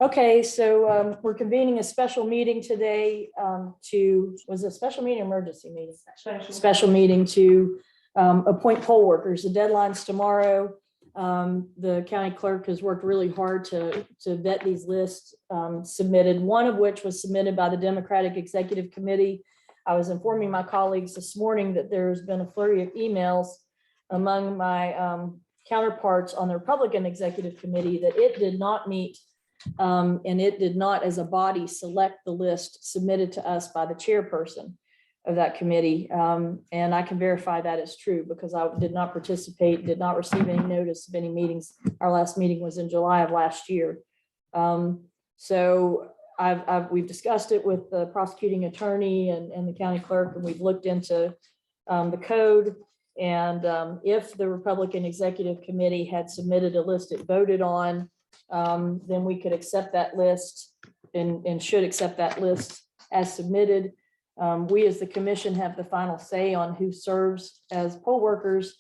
Okay, so we're convening a special meeting today was it a special meeting or emergency meeting? Special meeting to appoint poll workers. The deadline's tomorrow. The county clerk has worked really hard to vet these lists submitted, one of which was submitted by the Democratic Executive Committee. I was informing my colleagues this morning that there's been a flurry of emails among my counterparts on the Republican Executive Committee that it did not meet and it did not, as a body, select the list submitted to us by the chairperson of that committee. And I can verify that is true because I did not participate, did not receive any notice of any meetings. Our last meeting was in July of last year. So we've discussed it with the prosecuting attorney and the county clerk, and we've looked into the code. And if the Republican Executive Committee had submitted a list it voted on, then we could accept that list and should accept that list as submitted. We as the commission have the final say on who serves as poll workers.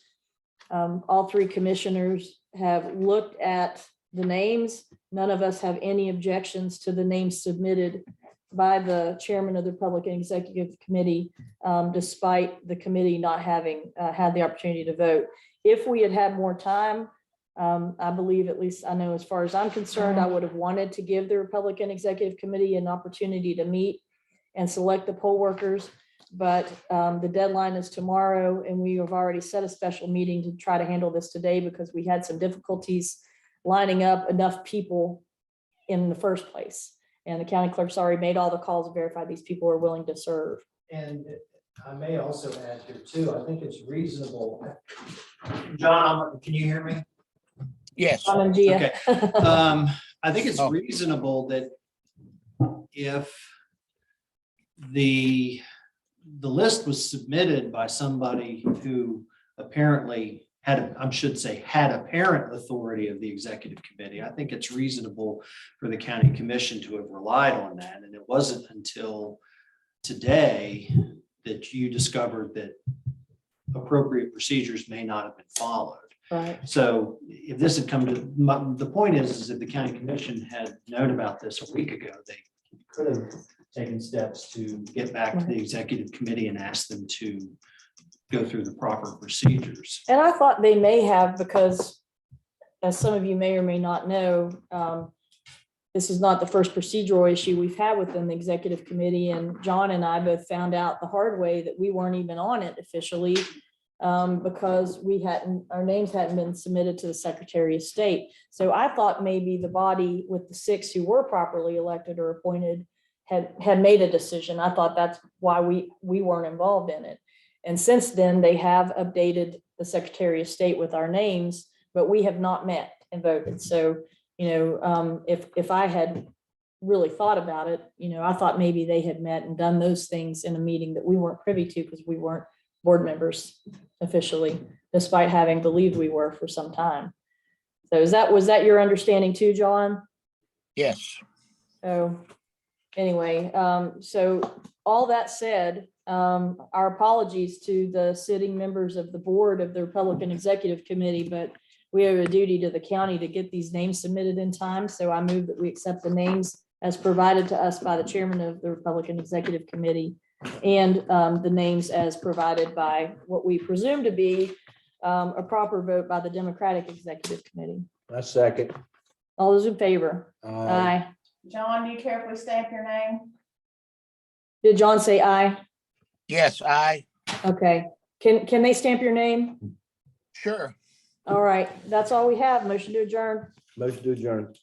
All three commissioners have looked at the names. None of us have any objections to the names submitted by the chairman of the Republican Executive Committee, despite the committee not having had the opportunity to vote. If we had had more time, I believe, at least I know as far as I'm concerned, I would have wanted to give the Republican Executive Committee an opportunity to meet and select the poll workers. But the deadline is tomorrow, and we have already set a special meeting to try to handle this today because we had some difficulties lining up enough people in the first place. And the county clerk's already made all the calls to verify these people are willing to serve. And I may also add here too, I think it's reasonable. John, can you hear me? Yes. Okay. I think it's reasonable that if the list was submitted by somebody who apparently had apparent authority of the executive committee, I think it's reasonable for the county commission to have relied on that. And it wasn't until today that you discovered that appropriate procedures may not have been followed. Right. So if this had come to, the point is if the county commission had known about this a week ago, they could have taken steps to get back to the executive committee and ask them to go through the proper procedures. And I thought they may have, because as some of you may or may not know, this is not the first procedural issue we've had within the executive committee. And John and I both found out the hard way that we weren't even on it officially because our names hadn't been submitted to the Secretary of State. So I thought maybe the body with the 6 who were properly elected or appointed had made a decision. I thought that's why we weren't involved in it. And since then, they have updated the Secretary of State with our names, but we have not met and voted. So, if I had really thought about it, I thought maybe they had met and done those things in a meeting that we weren't privy to because we weren't board members officially, despite having believed we were for some time. So was that your understanding too, John? Yes. So anyway, so all that said, our apologies to the sitting members of the board of the Republican Executive Committee, but we have a duty to the county to get these names submitted in time. So I move that we accept the names as provided to us by the chairman of the Republican Executive Committee and the names as provided by what we presume to be a proper vote by the Democratic Executive Committee. I second. All those in favor? Aye. Aye. John, do you care if we stamp your name? Did John say aye? Yes, I. Okay. Can they stamp your name? Sure. All right. That's all we have. Motion to adjourn. Motion to adjourn.